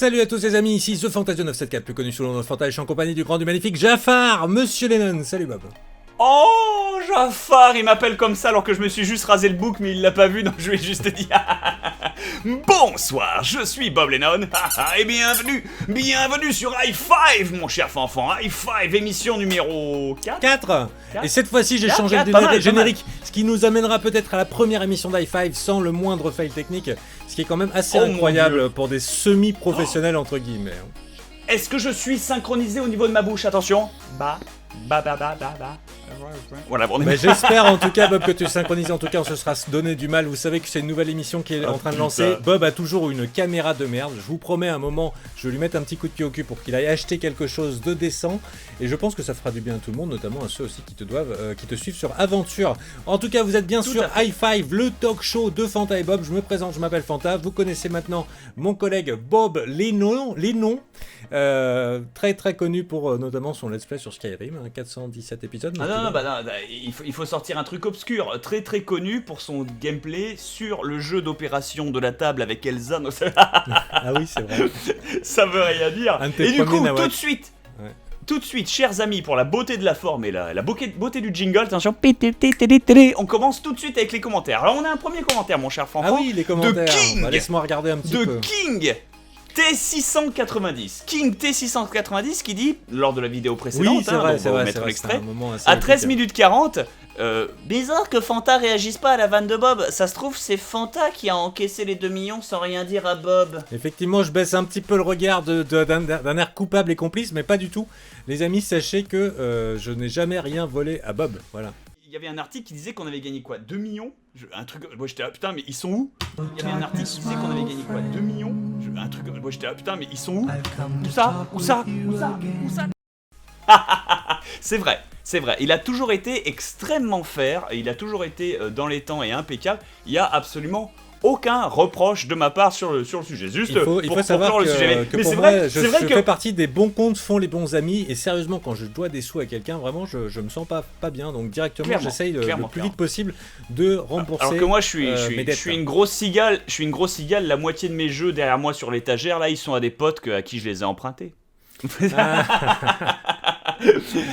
Salut à tous les amis, ici The Fantasio 974, plus connu sous le nom de Fanta, et je suis en compagnie du grand du magnifique Jafar, Monsieur Lennon. Salut Bob. Oh, Jafar, il m'appelle comme ça alors que je me suis juste rasé le bouc, mais il l'a pas vu, donc je lui ai juste dit bonsoir, je suis Bob Lennon, et bienvenue sur High Five, mon cher fanfan. High Five, émission numéro 4. Et cette fois-ci, j'ai changé le générique, ce qui nous amènera peut-être à la première émission d'High Five sans le moindre fail technique, ce qui est quand même assez incroyable pour des semi-professionnels entre guillemets. Est-ce que je suis synchronisé au niveau de ma bouche? Attention. Voilà, bon, mais j'espère en tout cas, Bob, que tu synchronises. En tout cas, on se sera donné du mal. Vous savez que c'est une nouvelle émission qui est en train de lancer. Bob a toujours une caméra de merde. Je vous promets, un moment, je vais lui mettre un petit coup de pied au cul pour qu'il aille acheter quelque chose de décent. Et je pense que ça fera du bien à tout le monde, notamment à ceux aussi qui te suivent sur Aventure. En tout cas, vous êtes bien sûr High Five, le talk show de Fanta et Bob. Je me présente, je m'appelle Fanta. Vous connaissez maintenant mon collègue Bob Lennon. Très très connu pour notamment son let's play sur Skyrim, 417 épisodes. Non, il faut sortir un truc obscur, très très connu pour son gameplay sur le jeu d'opération de la table avec Elsa. Ah oui, c'est vrai. Ça veut rien dire. Et du coup, tout de suite, chers amis, pour la beauté de la forme et la beauté du jingle, attention, on commence tout de suite avec les commentaires. Alors on a un premier commentaire, mon cher Fanfan. Ah oui, les commentaires. De King. Laisse-moi regarder un petit peu. De King T690. King T690 qui dit, lors de la vidéo précédente, oui, c'est vrai, on va mettre l'extrait, à 13 épique. minutes 40, bizarre que Fanta réagisse pas à la vanne de Bob. Ça se trouve, c'est Fanta qui a encaissé les 2 millions sans rien dire à Bob. Effectivement, je baisse un petit peu le regard d'un air coupable et complice, mais pas du tout. Les amis, sachez que je n'ai jamais rien volé à Bob, voilà. Il y avait un article qui disait qu'on avait gagné quoi, 2 millions. Un truc, moi j'étais là, putain, mais ils sont où? Il y avait un article qui disait qu'on avait gagné quoi, 2 millions. Un truc, moi j'étais là, putain, mais ils sont où? Où ça C'est vrai. Il a toujours été extrêmement fair, il a toujours été dans les temps et impeccable. Il y a absolument aucun reproche de ma part sur le sujet. Juste il faut savoir que pour moi, je fais partie des bons comptes font les bons amis, et sérieusement, quand je dois des sous à quelqu'un, vraiment, je me sens pas bien, donc directement, j'essaye le plus vite possible de rembourser. Alors que moi, je suis une grosse cigale, la moitié de mes jeux derrière moi sur l'étagère, là, ils sont à des potes à qui je les ai empruntés.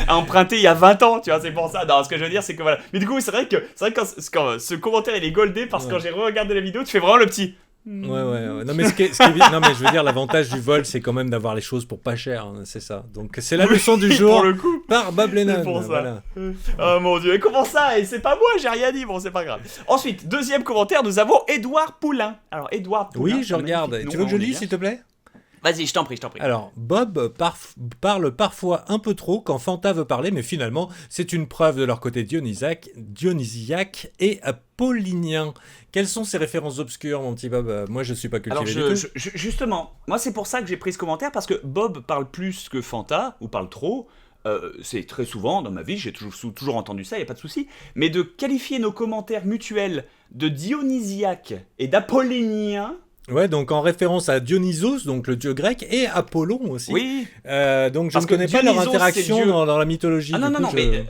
Emprunté il y a 20 ans, tu vois, c'est pour ça. Non, ce que je veux dire, c'est que voilà. Mais du coup, c'est vrai que quand ce commentaire il est goldé parce que quand j'ai re-regardé la vidéo, tu fais vraiment le petit. Ouais. Non mais je veux dire, l'avantage du vol, c'est quand même d'avoir les choses pour pas cher, hein, c'est ça. Donc c'est la leçon du jour pour le coup, par Bob Lennon. Pour ça. Voilà. Oh mon dieu, et comment ça? Et c'est pas moi, j'ai rien dit. Bon, c'est pas grave. Ensuite, deuxième commentaire, nous avons Édouard Poulain. Alors Édouard Poulain. Oui, je regarde. Tu veux que je lise, s'il te plaît? Vas-y, je t'en prie. Alors, Bob parle parfois un peu trop quand Fanta veut parler, mais finalement, c'est une preuve de leur côté dionysiaque et apollinien. Quelles sont ces références obscures, mon petit Bob? Moi, je suis pas cultivé du tout. Justement, moi, c'est pour ça que j'ai pris ce commentaire, parce que Bob parle plus que Fanta, ou parle trop. C'est très souvent, dans ma vie, j'ai toujours entendu ça, il n'y a pas de souci. Mais de qualifier nos commentaires mutuels de dionysiaque et d'apollinien... Ouais, donc en référence à Dionysos, donc le dieu grec, et Apollon aussi. Oui. Donc je ne connais pas leur interaction dans la mythologie. Ah non, mais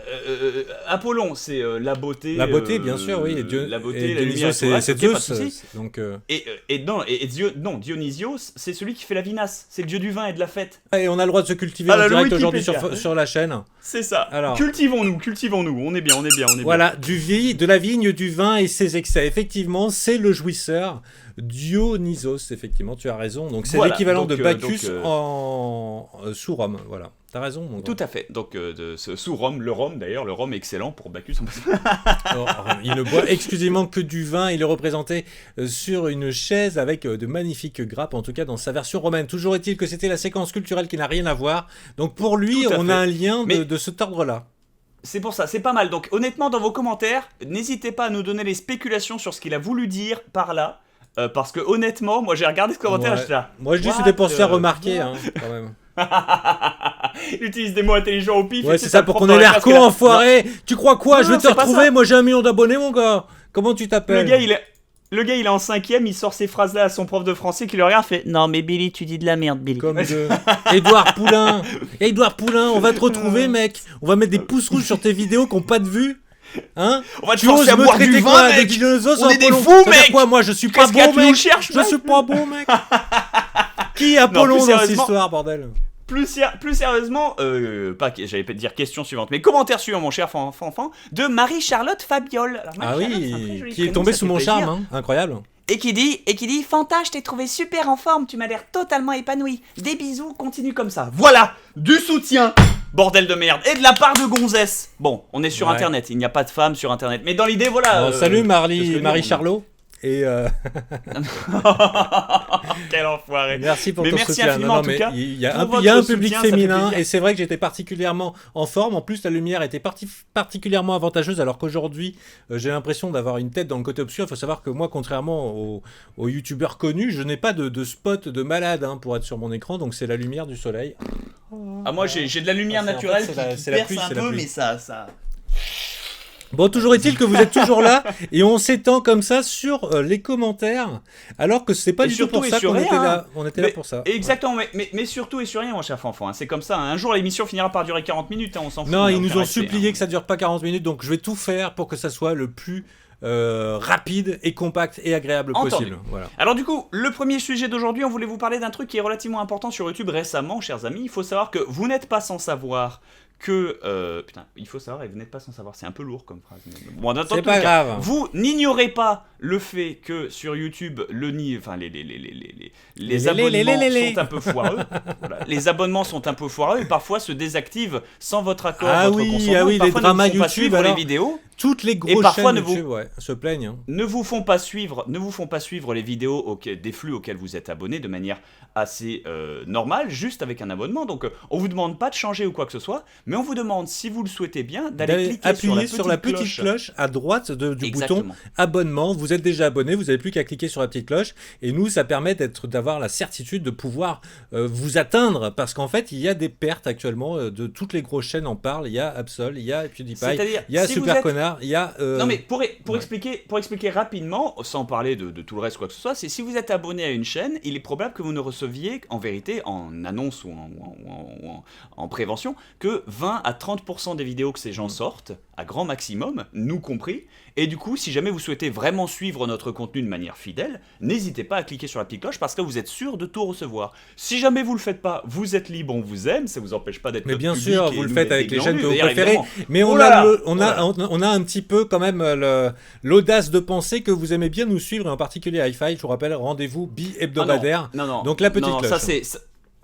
Apollon, c'est la beauté. La beauté, bien sûr, oui. La beauté, et Dionysos, c'est Zeus. Donc. Dionysios, c'est celui qui fait la vinasse. C'est le dieu du vin et de la fête. Et on a le droit de se cultiver en direct aujourd'hui sur la chaîne. C'est ça. Alors, cultivons-nous. On est bien. Voilà, de la vigne, du vin et ses excès. Effectivement, c'est le jouisseur. Dionysos, effectivement, tu as raison. Donc c'est l'équivalent de Bacchus sous Rome. Voilà, t'as raison. Tout à fait. Donc sous Rome, le rhum est excellent pour Bacchus. Il ne boit exclusivement que du vin. Il est représenté sur une chaise avec de magnifiques grappes, en tout cas dans sa version romaine. Toujours est-il que c'était la séquence culturelle qui n'a rien à voir. Donc pour lui, on a un lien de cet ordre-là. C'est pour ça, c'est pas mal. Donc honnêtement, dans vos commentaires, n'hésitez pas à nous donner les spéculations sur ce qu'il a voulu dire par là. Parce que honnêtement, moi j'ai regardé ce commentaire, j'étais là. Moi je dis que c'était pour se faire remarquer, hein, quand même. Il utilise des mots intelligents au pif. Ouais, c'est ça, pour qu'on ait l'air con, enfoiré. Tu crois quoi? Je vais te retrouver, moi j'ai 1 million d'abonnés, mon gars. Comment tu t'appelles? Le gars, il est en 5ème, il sort ces phrases-là à son prof de français qui le regarde, fait non mais Billy, tu dis de la merde, Billy. Comme Édouard Poulain. Édouard Poulain, on va te retrouver, mec. On va mettre des pouces rouges sur tes vidéos qui n'ont pas de vues. Hein? On va te forcer à boire du vin, mec. On est des fous, mec. Quoi, moi je suis pas bon, mec. Je suis pas bon, mec. Qui est Apollon Non, plus dans cette sérieusement- histoire, bordel? Plus sérieusement, j'allais pas dire question suivante, mais commentaire suivant, mon cher Fanfan, de Marie-Charlotte Fabiole. Alors, Ah Marie-Charlotte, c'est un très oui, joli qui est prénom, tombé ça sous fait mon plaisir. charme, hein. Incroyable. Et qui dit Fanta, je t'ai trouvé super en forme, tu m'as l'air totalement épanoui. Des bisous, continue comme ça. Voilà, du soutien, bordel de merde, et de la part de gonzesse. Bon, on est sur Ouais. Internet, il n'y a pas de femmes sur Internet, mais dans l'idée, voilà. Bon, salut c'est ce que je Marie dis, Charlot. Et Quel enfoiré. merci pour Mais ton merci soutien. infiniment, en tout mais cas, il y a pour il y a un votre public soutien, ça fait féminin plaisir. et c'est vrai que j'étais particulièrement en forme. En plus, la lumière était particulièrement avantageuse alors qu'aujourd'hui, j'ai l'impression d'avoir une tête dans le côté obscur. Il faut savoir que moi, contrairement aux youtubeurs connus, je n'ai pas de spot de malade hein, pour être sur mon écran. Donc c'est la lumière du soleil. Ah, moi j'ai de la lumière Ah, naturelle en fait, qui c'est la perce pluie, un c'est la peu, pluie. mais ça. Bon, toujours est-il que vous êtes toujours là et on s'étend comme ça sur les commentaires alors que c'est pas Et du tout surtout pour et ça sur qu'on était rien, là. On était là Mais- pour ça. Exactement, mais surtout et sur rien, mon cher Fanfan, hein, c'est comme ça. Un jour, l'émission finira par durer 40 minutes, hein, on s'en fout. Non, on a ils aucun nous ont respect, supplié hein. que ça dure pas 40 minutes, donc je vais tout faire pour que ça soit le plus rapide et compact et agréable Entendu. possible. Voilà. Alors du coup, le premier sujet d'aujourd'hui, on voulait vous parler d'un truc qui est relativement important sur YouTube récemment, chers amis. Il faut savoir que vous n'êtes pas sans savoir que... putain, il faut savoir et vous n'êtes pas sans savoir, c'est un peu lourd comme phrase. Mais bon, dans tous C'est les pas cas, grave. vous n'ignorez pas le fait que sur YouTube, les abonnements sont un peu foireux. Voilà. Les abonnements sont un peu foireux et parfois se désactivent sans votre accord, Ah votre oui, consentement. ah oui, les Parfois, dramas ne vous font pas YouTube, suivre alors. les vidéos. Toutes les grosses parfois, chaînes ne vous- YouTube se plaignent. Hein. Ne vous font pas suivre les vidéos des flux auxquels vous êtes abonné de manière assez normale, juste avec un abonnement. Donc on vous demande pas de changer ou quoi que ce soit, mais on vous demande, si vous le souhaitez bien, d'aller cliquer Appuyer sur la petite cloche à droite du Exactement. bouton abonnement. Vous êtes déjà abonné, vous n'avez plus qu'à cliquer sur la petite cloche. Et nous, ça permet d'avoir la certitude de pouvoir vous atteindre. Parce qu'en fait, il y a des pertes actuellement. De toutes les grosses chaînes en parlent. Il y a Absol, il y a PewDiePie, C'est-à-dire, il y a si vous Super êtes- Connard, il y a... Non mais pour ouais. expliquer rapidement, sans parler de tout le reste quoi que ce soit, c'est si vous êtes abonné à une chaîne, il est probable que vous ne receviez en vérité, en annonce ou en prévention, que 20 à 30% des vidéos que ces gens sortent, à grand maximum, nous compris. Et du coup, si jamais vous souhaitez vraiment suivre notre contenu de manière fidèle, n'hésitez pas à cliquer sur la petite cloche parce que vous êtes sûr de tout recevoir. Si jamais vous le faites pas, vous êtes libre, on vous aime, ça vous empêche pas d'être Mais notre bien public sûr, et vous le nous faites d'être avec des les chaînes que vous glandus, préférez. évidemment. Mais Oh là là, on a un petit peu quand même l'audace de penser que vous aimez bien nous suivre, et en particulier Hi-Fi. Je vous rappelle, rendez-vous bi-hebdomadaire. Non. Donc la petite non, cloche.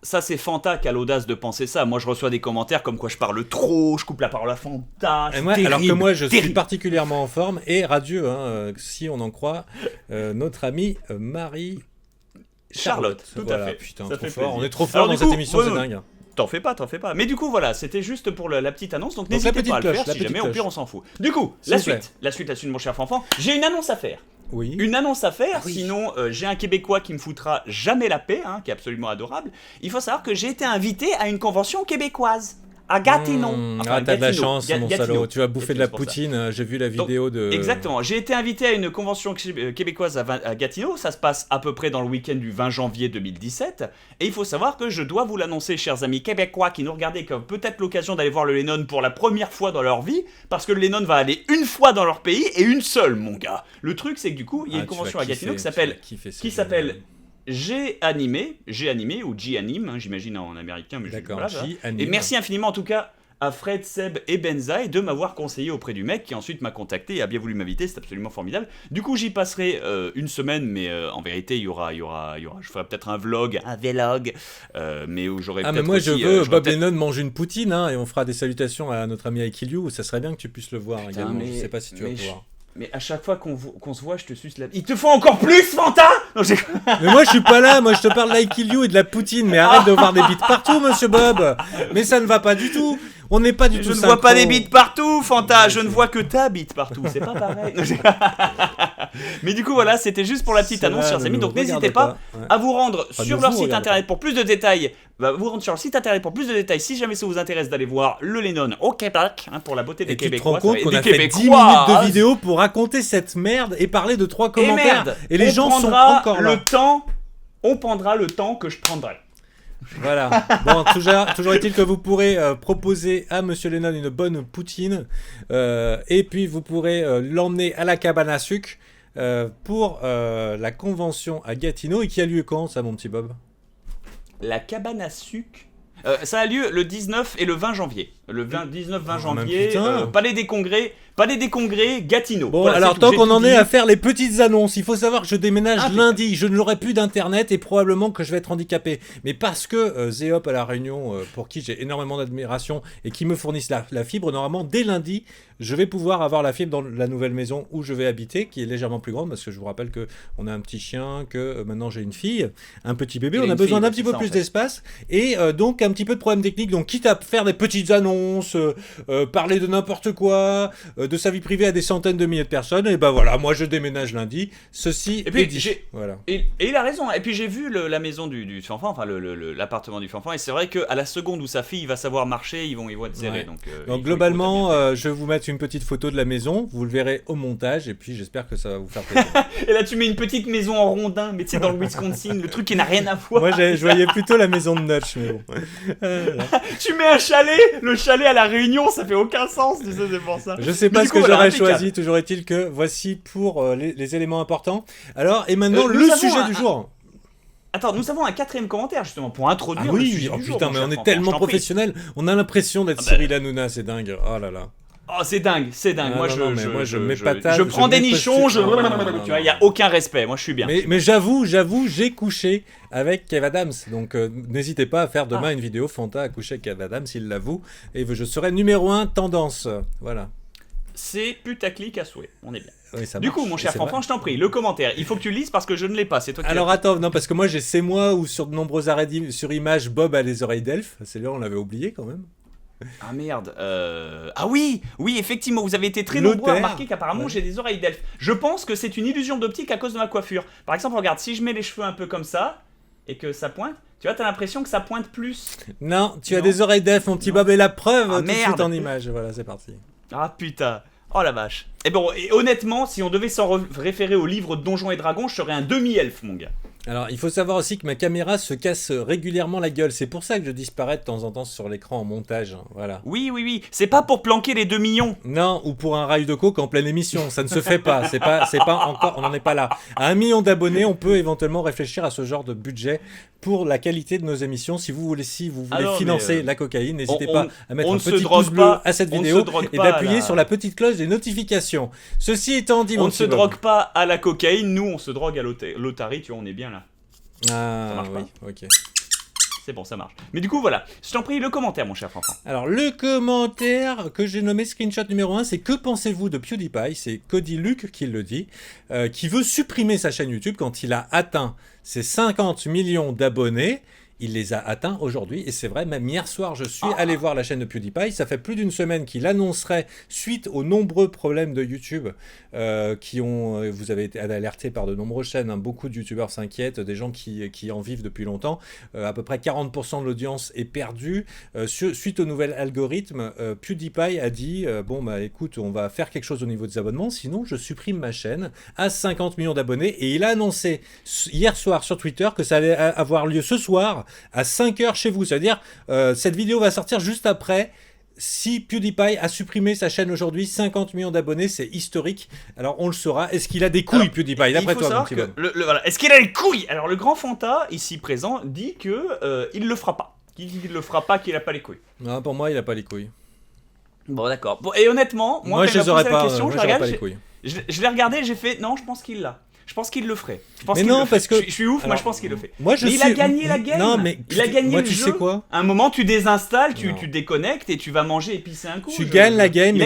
Ça c'est Fanta qui a l'audace de penser ça. Moi je reçois des commentaires comme quoi je parle trop, je coupe la parole à Fanta. Et C'est moi, terrible, alors que moi, je suis terrible. particulièrement en forme et radieux, hein, si on en croit notre amie Marie Charlotte, tout Voilà, à fait. putain, Ça trop fait fort. plaisir. On est trop fort Alors, dans du cette coup, émission, ouais, c'est ouais. dingue. T'en fais pas. Mais du coup voilà, c'était juste pour la petite annonce, donc la n'hésitez petite pas à le cloche, faire. la Si petite jamais au cloche. pire on s'en fout. Du coup, S'il vous plaît. la suite, mon cher Fanfan. J'ai une annonce à faire. Oui. Une annonce à faire, Ah oui. sinon j'ai un Québécois qui me foutra jamais la paix, hein, qui est absolument adorable. Il faut savoir que j'ai été invité à une convention québécoise, à Gatineau. Enfin, T'as de la Gatineau. chance, mon Gatineau. salaud. Tu vas bouffer de la Gatineau, c'est pour ça. poutine. J'ai vu la Donc, vidéo de. Exactement, j'ai été invité à une convention québécoise à Gatineau, ça se passe à peu près dans le week-end du 20 janvier 2017, et il faut savoir que je dois vous l'annoncer, chers amis québécois qui nous regardez, comme peut-être l'occasion d'aller voir le Lennon pour la première fois dans leur vie, parce que le Lennon va aller une fois dans leur pays, et une seule, mon gars. Le truc, c'est que du coup, il y a une convention à Gatineau qui s'appelle G-Animé, ou G-Anime, hein, j'imagine en américain, mais D'accord, voilà. G-Anime. Et merci infiniment en tout cas à Fred, Seb et Benzaï de m'avoir conseillé auprès du mec qui ensuite m'a contacté et a bien voulu m'inviter, c'est absolument formidable. Du coup j'y passerai une semaine, mais en vérité il y aura, je ferai peut-être un vlog, mais où j'aurai Ah, peut-être mais moi, aussi, je veux j'aurai Bob peut-être- Lennon mange une poutine, hein, et on fera des salutations à notre ami I Kill You. Ça serait bien que tu puisses le voir également. mais- Je sais pas si tu vas mais pouvoir. Mais à chaque fois qu'on se voit, je te suce la... Il te faut encore plus, Fanta. Non, j'ai... Mais moi, je suis pas là. Moi, je te parle d'I Kill You et de la poutine. Mais arrête de voir des bites partout, monsieur Bob. Mais ça ne va pas du tout. On n'est pas du Je tout ne synchro. vois pas des bites partout, Fanta. Ouais, Je ne c'est- vois que ta bite partout. C'est pas pareil. Non, mais du coup, voilà, c'était juste pour la petite annonce, chers amis. Donc n'hésitez pas à vous rendre Enfin, sur ne leur vous site regardez internet pour plus de détails. Vous rendre sur leur site internet pour plus de détails si jamais ça vous intéresse d'aller voir le Lennon au Québec, hein, pour la beauté des Et tu te Québécois. rends compte et qu'on des a fait 10 Québécois. minutes de vidéo pour raconter cette merde et parler de 3 Et commentaires. merde, Et les on gens sont prendra encore là. On prendra le temps que je prendrai. Voilà. Bon, toujours est-il que vous pourrez proposer à Monsieur Lennon une bonne poutine. Et puis vous pourrez l'emmener à la cabane à sucre pour la convention à Gatineau. Et qui a lieu quand, ça, mon petit Bob? la cabane à sucre. Ça a lieu le 19 et le 20 janvier. Le 19-20 janvier, Palais des Congrès, Gatineau. Bon, voilà, alors tant qu'on en est à faire les petites annonces, il faut savoir que je déménage lundi. Je n'aurai plus d'internet et probablement que je vais être handicapé. Mais parce que Zéop à La Réunion, pour qui j'ai énormément d'admiration et qui me fournissent la fibre, normalement dès lundi, je vais pouvoir avoir la fibre dans la nouvelle maison où je vais habiter, qui est légèrement plus grande, parce que je vous rappelle qu'on a un petit chien, que maintenant j'ai une fille, un petit bébé, on a besoin d'un petit peu plus d'espace, et donc un petit peu de problème technique, donc quitte à faire des petites annonces, parler de n'importe quoi, de sa vie privée à des centaines de milliers de personnes, et ben voilà, moi je déménage lundi, ceci et puis, est dit. Voilà. Et il a raison, et puis j'ai vu la maison du Fanfan, enfin l'appartement du Fanfan, et c'est vrai qu'à la seconde où sa fille va savoir marcher, ils vont être serrés. Ouais. Donc globalement, je vais vous mettre une petite photo de la maison, vous le verrez au montage, et puis j'espère que ça va vous faire plaisir. Et là tu mets une petite maison en rondin, mais tu sais dans le Wisconsin, le truc qui n'a rien à voir. Moi je voyais plutôt la maison de Notch, mais bon. Tu mets un chalet, le chalet à La Réunion, ça fait aucun sens, tu sais, c'est pour ça. Je sais pas ce que j'aurais choisi, toujours est-il que voici pour les éléments importants. Alors, et maintenant le sujet du jour. Attends, nous avons un 4e commentaire justement pour introduire le sujet du jour. Putain, mais on est tellement professionnels, on a l'impression d'être Cyril Hanouna, c'est dingue. Oh là là. Oh, c'est dingue. Moi, je prends des nichons, tu vois, il y a aucun respect. Moi, je suis bien. Mais j'avoue, j'ai couché avec Kev Adams. Donc, n'hésitez pas à faire demain une vidéo Fanta à coucher avec Kev Adams, s'il l'avoue. Et je serai numéro 1 tendance. Voilà. C'est putaclic à souhait. On est bien. Oui, ça du marche. Coup, mon cher Fanfan, je t'en prie, le commentaire. Il faut que tu le lises parce que je ne l'ai pas. C'est toi qui Alors attends, non, parce que moi, c'est moi où sur de nombreux arrêts sur image, Bob a les oreilles d'elfe. C'est là, on l'avait oublié quand même. Ah merde. Ah oui, effectivement, vous avez été très nombreux à remarquer qu'apparemment j'ai des oreilles d'elfe. Je pense que c'est une illusion d'optique à cause de ma coiffure. Par exemple, regarde, si je mets les cheveux un peu comme ça et que ça pointe, tu vois, t'as l'impression que ça pointe plus. Non, tu as des oreilles d'elfe, mon petit Bob, et la preuve tout de suite en image. Voilà, c'est parti. Ah putain. Oh la vache. Et bon, et honnêtement, si on devait s'en référer au livre Donjons et Dragons, je serais un demi-elfe, mon gars. Alors, il faut savoir aussi que ma caméra se casse régulièrement la gueule. C'est pour ça que je disparais de temps en temps sur l'écran en montage. Voilà. Oui. C'est pas pour planquer les 2 millions. Non, ou pour un rail de coke en pleine émission. Ça ne se fait pas. C'est pas encore. On n'en est pas là. À 1 million d'abonnés, on peut éventuellement réfléchir à ce genre de budget pour la qualité de nos émissions. Si vous voulez financer la cocaïne, n'hésitez pas à mettre un petit pouce bleu à cette vidéo et d'appuyer sur la petite cloche des notifications. Ceci étant dit, on ne se drogue pas à la cocaïne. Nous, on se drogue à l'otarie. Tu vois, on est bien là. Ah, ça marche pas. Ok. C'est bon, ça marche. Mais du coup, voilà. Je t'en prie, le commentaire, mon cher Fanfan. Alors, le commentaire que j'ai nommé screenshot numéro 1, c'est que pensez-vous de PewDiePie ? C'est Cody Luke qui le dit, qui veut supprimer sa chaîne YouTube quand il a atteint ses 50 millions d'abonnés. Il les a atteints aujourd'hui, et c'est vrai, même hier soir, je suis allé voir la chaîne de PewDiePie. Ça fait plus d'une semaine qu'il annoncerait, suite aux nombreux problèmes de YouTube, vous avez été alerté par de nombreuses chaînes, hein, beaucoup de YouTubeurs s'inquiètent, des gens qui en vivent depuis longtemps. À peu près 40% de l'audience est perdue. Suite au nouvel algorithme, PewDiePie a dit, écoute, on va faire quelque chose au niveau des abonnements, sinon je supprime ma chaîne à 50 millions d'abonnés. Et il a annoncé hier soir sur Twitter que ça allait avoir lieu ce soir, à 5h chez vous, c'est-à-dire cette vidéo va sortir juste après. Si PewDiePie a supprimé sa chaîne aujourd'hui, 50 millions d'abonnés, c'est historique. Alors on le saura. Est-ce qu'il a des couilles, PewDiePie, d'après toi, mon petit Bob ? Voilà. Est-ce qu'il a des couilles ? Alors le grand Fanta, ici présent, dit que il le fera pas. Qu'il le fera pas, qu'il a pas les couilles. Non, pour moi, il a pas les couilles. Bon, d'accord. Bon, et honnêtement, moi je les aurais pas. Question, je l'ai regardé, j'ai fait non, je pense qu'il l'a. Je pense qu'il le ferait. Parce que je suis ouf, moi je pense qu'il le fait. Il a gagné la game. Non, mais il a gagné le tu jeu. sais quoi ? À un moment, tu désinstalles, tu déconnectes et tu vas manger et pisser un coup. Tu gagnes la game,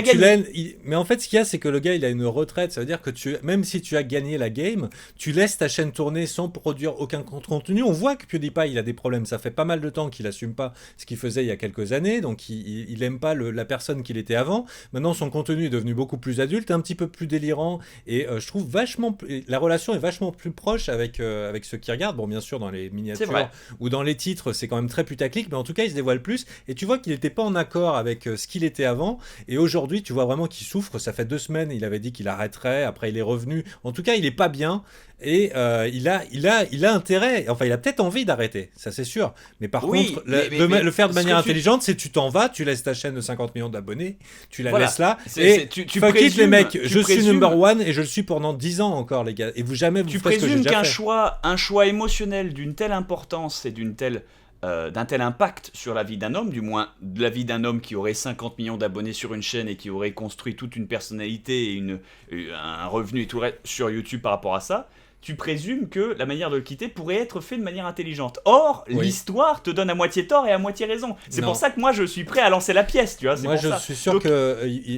mais en fait, ce qu'il y a, c'est que le gars, il a une retraite. Ça veut dire que même si tu as gagné la game, tu laisses ta chaîne tourner sans produire aucun contenu. On voit que PewDiePie, il a des problèmes. Ça fait pas mal de temps qu'il assume pas ce qu'il faisait il y a quelques années. Donc, il aime pas la personne qu'il était avant. Maintenant, son contenu est devenu beaucoup plus adulte, un petit peu plus délirant. Et je trouve la relation est vachement plus proche avec ceux qui regardent. Bon, bien sûr, dans les miniatures ou dans les titres, c'est quand même très putaclic, mais en tout cas, il se dévoile plus. Et tu vois qu'il n'était pas en accord avec ce qu'il était avant. Et aujourd'hui, tu vois vraiment qu'il souffre. Ça fait 2 semaines, il avait dit qu'il arrêterait. Après, il est revenu. En tout cas, il est pas bien. Et il a intérêt. Enfin, il a peut-être envie d'arrêter. Ça, c'est sûr. Mais par contre, le faire de manière intelligente, c'est tu t'en vas, tu laisses ta chaîne de 50 millions d'abonnés, tu la laisses là. Tu fuck it, les mecs. Je suis number one et je le suis pendant 10 ans encore, les gars. Et vous jamais vous tu présumes qu'un choix émotionnel d'une telle importance et d'une telle d'un tel impact sur la vie d'un homme, du moins de la vie d'un homme qui aurait 50 millions d'abonnés sur une chaîne et qui aurait construit toute une personnalité et un revenu et tout le reste sur YouTube par rapport à ça, tu présumes que la manière de le quitter pourrait être faite de manière intelligente. Or, l'histoire te donne à moitié tort et à moitié raison. C'est pour ça que moi, je suis prêt à lancer la pièce, tu vois. Moi, je suis sûr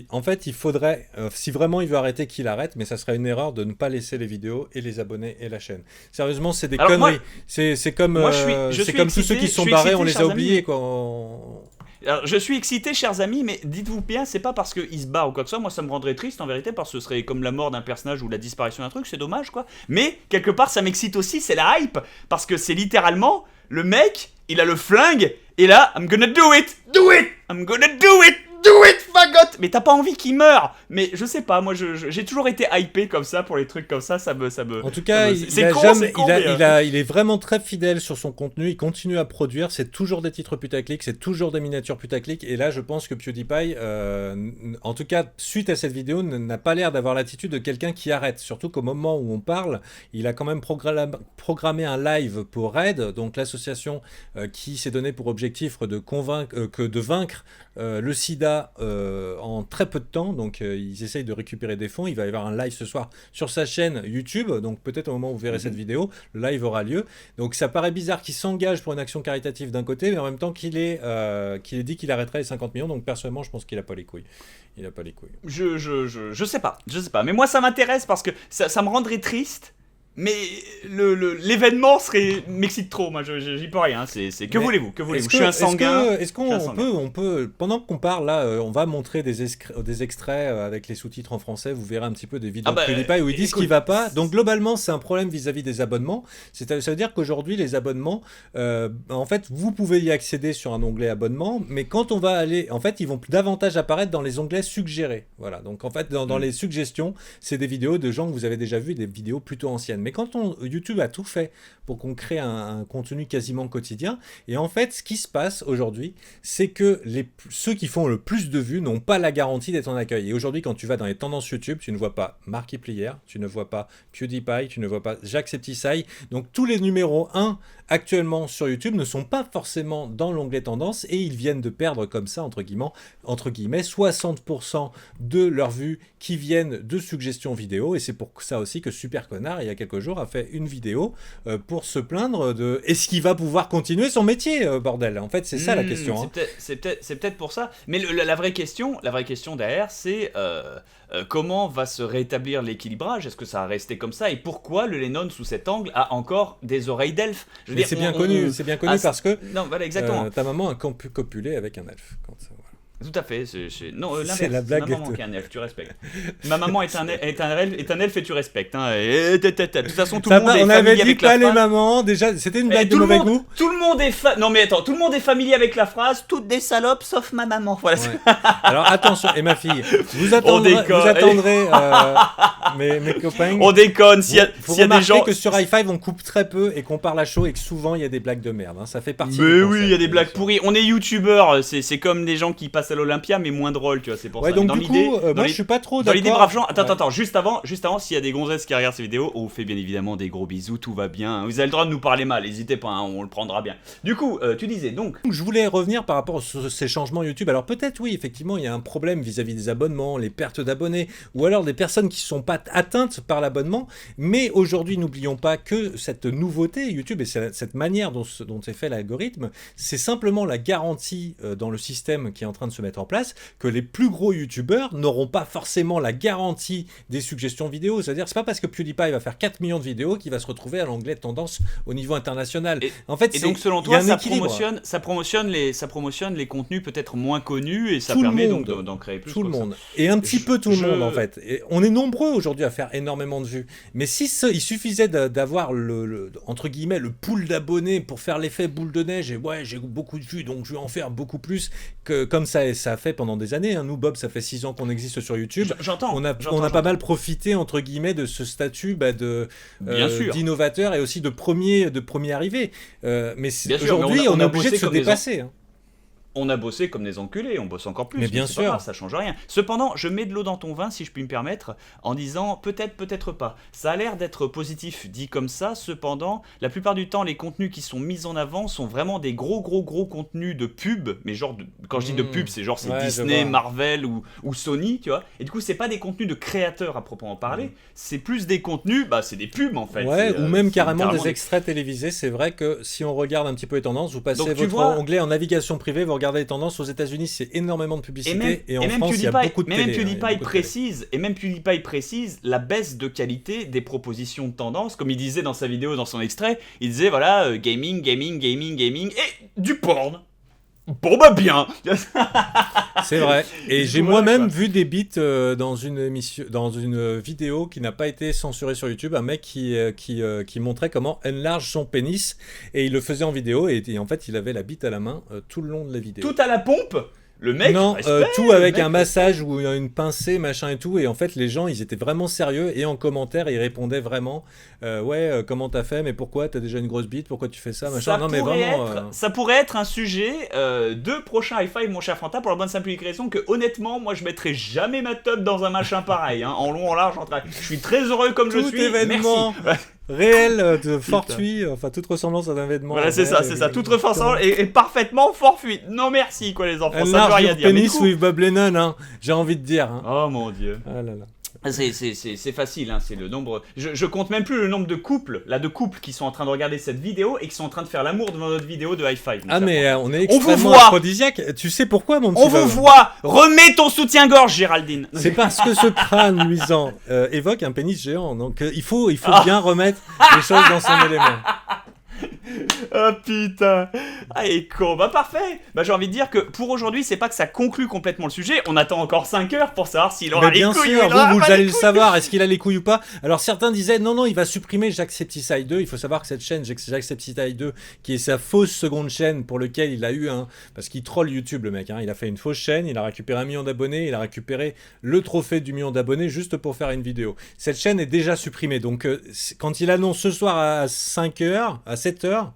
en fait, il faudrait, si vraiment il veut arrêter, qu'il arrête, mais ça serait une erreur de ne pas laisser les vidéos et les abonnés et la chaîne. Sérieusement, c'est des conneries. C'est comme, c'est comme tous ceux qui sont barrés, on les a oubliés, quoi. Alors, je suis excité, chers amis, mais dites-vous bien, c'est pas parce qu'il se barre ou quoi que ce soit, moi ça me rendrait triste en vérité, parce que ce serait comme la mort d'un personnage ou la disparition d'un truc, c'est dommage quoi. Mais quelque part ça m'excite aussi, c'est la hype, parce que c'est littéralement le mec, il a le flingue, et là, I'm gonna do it, I'm gonna do it, fagot. Mais t'as pas envie qu'il meure. Mais je sais pas, moi j'ai toujours été hypé comme ça pour les trucs comme ça, ça me. En tout cas, il est vraiment très fidèle sur son contenu, il continue à produire, c'est toujours des titres putaclic, c'est toujours des miniatures putaclic, et là je pense que PewDiePie, en tout cas suite à cette vidéo, n'a pas l'air d'avoir l'attitude de quelqu'un qui arrête, surtout qu'au moment où on parle, il a quand même programmé un live pour RAID, donc l'association qui s'est donné pour objectif de vaincre le sida en très peu de temps, donc ils essayent de récupérer des fonds. Il va y avoir un live ce soir sur sa chaîne YouTube, donc peut-être au moment où vous verrez cette vidéo, le live aura lieu. Donc ça paraît bizarre qu'il s'engage pour une action caritative d'un côté, mais en même temps qu'il ait dit qu'il arrêterait les 50 millions, donc personnellement je pense qu'il a pas les couilles. Je sais pas, mais moi ça m'intéresse parce que ça me rendrait triste. Mais l'événement m'excite trop, moi j'y peux rien, que voulez-vous, je suis un sanguin. Est-ce qu'on peut, pendant qu'on parle là, on va montrer des extraits avec les sous-titres en français, vous verrez un petit peu des vidéos de PewDiePie où ils disent qu'il va pas. Donc globalement c'est un problème vis-à-vis des abonnements, ça veut dire qu'aujourd'hui les abonnements, en fait vous pouvez y accéder sur un onglet abonnement, mais quand on va aller, en fait ils vont davantage apparaître dans les onglets suggérés, voilà, donc en fait dans les suggestions, c'est des vidéos de gens que vous avez déjà vu, des vidéos plutôt anciennes. Mais quand YouTube a tout fait pour qu'on crée un contenu quasiment quotidien, et en fait, ce qui se passe aujourd'hui, c'est que ceux qui font le plus de vues n'ont pas la garantie d'être en accueil. Et aujourd'hui, quand tu vas dans les tendances YouTube, tu ne vois pas Markiplier, tu ne vois pas PewDiePie, tu ne vois pas Jacksepticeye. Donc tous les numéros 1 actuellement sur YouTube ne sont pas forcément dans l'onglet tendance, et ils viennent de perdre comme ça, entre guillemets 60% de leurs vues qui viennent de suggestions vidéo. Et c'est pour ça aussi que Super Connard, il y a quelques jours, a fait une vidéo pour se plaindre de est-ce qu'il va pouvoir continuer son métier, bordel. En fait, c'est ça la question. C'est peut-être pour ça. Mais la vraie question derrière, c'est comment va se rétablir l'équilibrage. Est-ce que ça va rester comme ça? Et pourquoi le Lennon, sous cet angle, a encore des oreilles d'elfe? C'est bien connu parce que non, voilà, exactement. Ta maman a copulé avec un elfe. Tout à fait, non, c'est la blague. Ma maman qui est un elfe, tu respectes. Ma maman est un elfe et tu respectes. Hein. De toute façon, tout le monde est familier avec la phrase. On avait dit pas les mamans, déjà, c'était une blague de mauvais goût. Tout le monde est non mais attends, tout le monde est familier avec la phrase, toutes des salopes sauf ma maman. Voilà. Ouais. Alors attention, et ma fille, vous attendrez mes copains. On déconne, s'il y a des gens... que sur High Five, on coupe très peu et qu'on parle à chaud et que souvent, il y a des blagues de merde. Hein. Ça fait partie Mais oui, il y a des blagues pourries. On est youtubeurs, c'est comme des gens qui passent à l'Olympia mais moins drôle, tu vois, c'est pour ça. Donc dans l'idée, moi je suis pas trop d'accord. Dans l'idée brave gens, attends, juste avant, s'il y a des gonzesses qui regardent ces vidéos, on vous fait bien évidemment des gros bisous, tout va bien. Vous avez le droit de nous parler mal, n'hésitez pas, hein, on le prendra bien. Du coup, tu disais donc. Je voulais revenir par rapport à ces changements YouTube. Alors peut-être oui, effectivement, il y a un problème vis-à-vis des abonnements, les pertes d'abonnés, ou alors des personnes qui ne sont pas atteintes par l'abonnement. Mais aujourd'hui, n'oublions pas que cette nouveauté YouTube et cette manière dont est fait l'algorithme, c'est simplement la garantie dans le système qui est en train de se mettre en place que les plus gros youtubeurs n'auront pas forcément la garantie des suggestions vidéo. C'est-à-dire, c'est pas parce que PewDiePie va faire 4 millions de vidéos qu'il va se retrouver à l'onglet de tendance au niveau international. En fait, et donc selon toi, ça promotionne les contenus peut-être moins connus et ça permet donc d'en créer plus. Tout le monde. Et un petit peu tout le monde en fait. Et on est nombreux aujourd'hui à faire énormément de vues. Mais il suffisait d'avoir entre guillemets le pool d'abonnés pour faire l'effet boule de neige et ouais, j'ai beaucoup de vues donc je vais en faire beaucoup plus que comme ça a fait pendant des années. Nous, Bob, ça fait 6 ans qu'on existe sur YouTube. J'entends. On a pas mal profité, entre guillemets, de ce statut d'innovateur et aussi de premier arrivé. Mais aujourd'hui, on est obligé de se dépasser. On a bossé comme des enculés, on bosse encore plus, mais bien c'est sûr, pas grave, ça change rien. Cependant, je mets de l'eau dans ton vin, si je puis me permettre, en disant peut-être, peut-être pas. Ça a l'air d'être positif dit comme ça, cependant, la plupart du temps, les contenus qui sont mis en avant sont vraiment des gros contenus de pub, mais genre, quand je dis de pub, c'est genre c'est Disney, Marvel ou Sony, tu vois. Et du coup, c'est pas des contenus de créateurs à proprement parler, c'est plus des contenus, bah c'est des pubs en fait. Ouais, ou même carrément des extraits télévisés. C'est vrai que si on regarde un petit peu les tendances, vous passez votre onglet en navigation privée, vous regardez les tendances. Aux États-Unis, c'est énormément de publicité, et en France, il y a beaucoup de télé. Même PewDiePie précise la baisse de qualité des propositions de tendance, comme il disait dans sa vidéo, dans son extrait, il disait voilà, gaming, et du porn. Bon bah bien. C'est vrai. Et j'ai moi-même vu des bits dans une vidéo qui n'a pas été censurée sur YouTube, un mec qui montrait comment enlarge son pénis, et il le faisait en vidéo, et en fait il avait la bite à la main tout le long de la vidéo. Tout à la pompe. Le mec, non, tout avec un massage ou une pincée, machin et tout. Et en fait, les gens, ils étaient vraiment sérieux. Et en commentaire, ils répondaient vraiment comment t'as fait, mais pourquoi t'as déjà une grosse bite, pourquoi tu fais ça, machin. Non, mais vraiment. Ça pourrait être un sujet de prochain high five, mon cher Fanta, pour la bonne simple raison que honnêtement, moi, je mettrais jamais ma teub dans un machin pareil, hein, en long, en large, en travers. Je suis très heureux comme je suis. Tout événement réel, fortuit, enfin toute ressemblance à un événement. Voilà, c'est ça. Toute ressemblance est parfaitement fortuite. Non, merci, quoi, les enfants. Ça veut rien dire. Pénis with Bob Lennon, hein, j'ai envie de dire. Hein. Oh mon dieu. Ah là là. C'est facile, hein, c'est le nombre. Je compte même plus le nombre de couples qui sont en train de regarder cette vidéo et qui sont en train de faire l'amour devant notre vidéo de high five. Ah, mais on est extrêmement aphrodisiaque. Tu sais pourquoi, mon petit On vous voit. Remets ton soutien-gorge, Géraldine. C'est parce que ce crâne luisant évoque un pénis géant. Donc il faut bien remettre les choses dans son élément. Ah putain. Ah, il est con. Bah parfait. Bah j'ai envie de dire que pour aujourd'hui, c'est pas que ça conclut complètement le sujet. On attend encore 5 heures pour savoir s'il aura les couilles. Bien sûr, vous allez le savoir. Est-ce qu'il a les couilles ou pas? Alors certains disaient non, il va supprimer Jacksepticeye 2. Il faut savoir que cette chaîne Jacksepticeye 2, qui est sa fausse seconde chaîne pour laquelle il a eu parce qu'il troll YouTube, le mec. Hein, il a fait une fausse chaîne, il a récupéré 1 million d'abonnés, il a récupéré le trophée du million d'abonnés juste pour faire une vidéo. Cette chaîne est déjà supprimée. Donc quand il annonce ce soir à 5h, à 7h,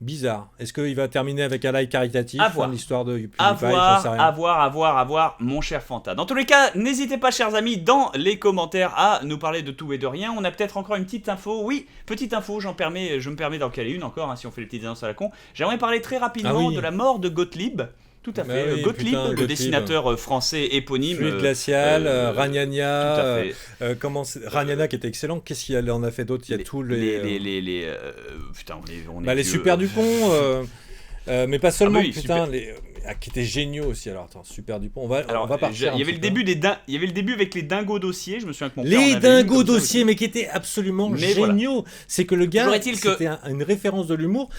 bizarre. Est-ce qu'il va terminer avec un like caritatif? L'histoire de PewDiePie, à voir, mon cher Fanta. Dans tous les cas, n'hésitez pas, chers amis, dans les commentaires à nous parler de tout et de rien. On a peut-être encore une petite info. Oui, petite info, je me permets d'en caler une encore, hein, si on fait les petites annonces à la con. J'aimerais parler très rapidement de la mort de Gottlieb. Tout à fait. Gottlieb, le dessinateur français éponyme. Fluide glacial, Ragnagna. Ragnagna qui était excellent. Qu'est-ce qu'il en a fait d'autre? Il y a tous les. Putain, on est. Les Super Dupont. Mais pas seulement, qui étaient géniaux aussi. Alors attends, Super Dupont, on va partir. Il y avait le début avec les dingos dossiers, je me souviens que mon les dingos dossiers, mais qui étaient absolument géniaux. Voilà. C'est que le gars, c'était une référence de l'humour.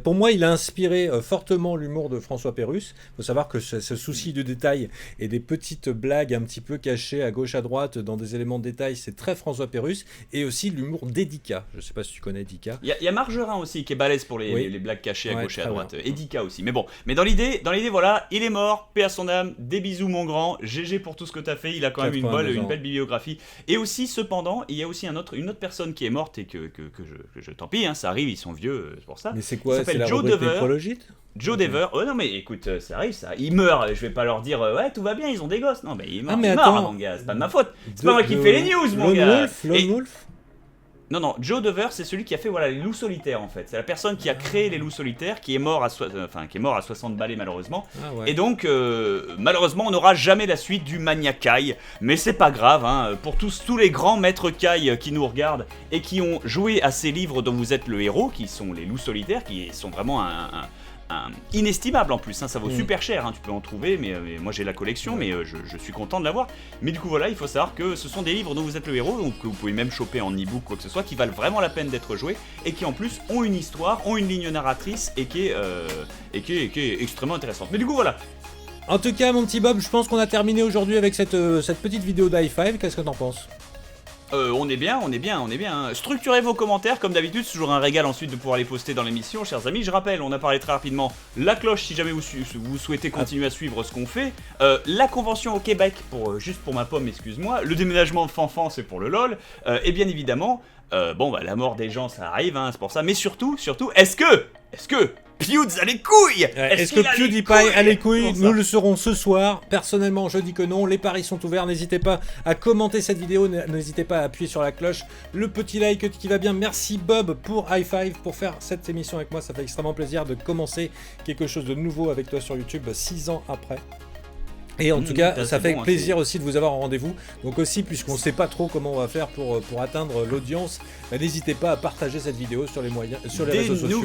Pour moi, il a inspiré fortement l'humour de François Pérusse. Il faut savoir que ce souci du détail et des petites blagues un petit peu cachées à gauche à droite dans des éléments de détail, c'est très François Pérusse. Et aussi l'humour d'Edika. Je sais pas si tu connais Edika. Il y a Margerin aussi qui est balèze pour les blagues cachées à gauche et à droite. Edika aussi. Mais bon, dans l'idée, voilà, il est mort, paix à son âme, des bisous mon grand, GG pour tout ce que t'as fait, il a quand même une belle bibliographie. Et aussi, cependant, il y a aussi une autre personne qui est morte et que je tant pis, hein, ça arrive, ils sont vieux, c'est pour ça. Mais c'est quoi? C'est la rubrique nécrologique? Joe Dever, non mais écoute, ça arrive ça, il meurt, je vais pas leur dire ouais tout va bien, ils ont des gosses, non mais il meurt, mon gars, c'est pas de ma faute, c'est pas moi qui fais les news mon gars. Lone Wolf. Non, Joe Dever, c'est celui qui a fait les loups solitaires en fait. C'est la personne qui a créé les loups solitaires, qui est mort à 60 balais malheureusement. Et donc, malheureusement, on n'aura jamais la suite du Mania Kai. Mais c'est pas grave, hein, pour tous les grands maîtres Kai qui nous regardent et qui ont joué à ces livres dont vous êtes le héros, qui sont les loups solitaires, qui sont vraiment inestimable en plus, hein, ça vaut super cher, hein, tu peux en trouver, mais moi j'ai la collection, mais je suis content de l'avoir. Mais du coup voilà, il faut savoir que ce sont des livres dont vous êtes le héros, donc que vous pouvez même choper en e-book, quoi que ce soit, qui valent vraiment la peine d'être joués, et qui en plus ont une histoire, ont une ligne narratrice, et qui est extrêmement intéressante. Mais du coup voilà. En tout cas mon petit Bob, je pense qu'on a terminé aujourd'hui avec cette petite vidéo d'High Five, qu'est-ce que t'en penses? On est bien. Structurez vos commentaires, comme d'habitude, c'est toujours un régal ensuite de pouvoir les poster dans l'émission, chers amis. Je rappelle, on a parlé très rapidement, la cloche si jamais vous souhaitez continuer à suivre ce qu'on fait, la convention au Québec, juste pour ma pomme, excuse-moi, le déménagement de Fanfan, c'est pour le LOL, et bien évidemment, la mort des gens, ça arrive, hein, c'est pour ça, mais surtout, est-ce que Pewds a les couilles. Est-ce que PewDiePie a les couilles? Nous le saurons ce soir. Personnellement, je dis que non. Les paris sont ouverts. N'hésitez pas à commenter cette vidéo. N'hésitez pas à appuyer sur la cloche. Le petit like qui va bien. Merci Bob pour High Five, pour faire cette émission avec moi. Ça fait extrêmement plaisir de commencer quelque chose de nouveau avec toi sur YouTube 6 ans après. Et en tout cas, ça fait plaisir aussi de vous avoir en rendez-vous. Donc aussi, puisqu'on ne sait pas trop comment on va faire pour atteindre l'audience, n'hésitez pas à partager cette vidéo sur les moyens, sur les réseaux sociaux.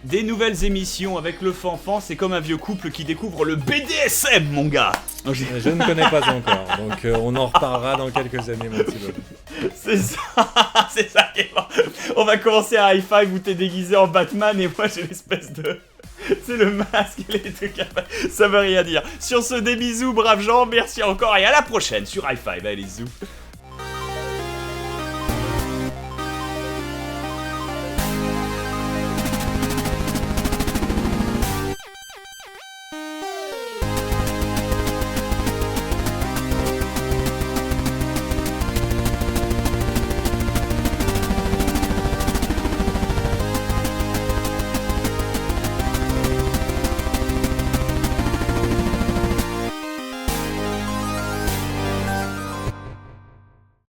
Des nouvelles émissions avec le Fanfan, c'est comme un vieux couple qui découvre le BDSM, mon gars. Je ne connais pas encore, donc on en reparlera dans quelques années, mon petit Bob. C'est ça qui est bon. On va commencer à High Five où t'es déguisé en Batman et moi j'ai l'espèce de... C'est le masque et les trucs, ça veut rien dire. Sur ce, des bisous, braves gens, merci encore et à la prochaine sur High Five, allez, bisous.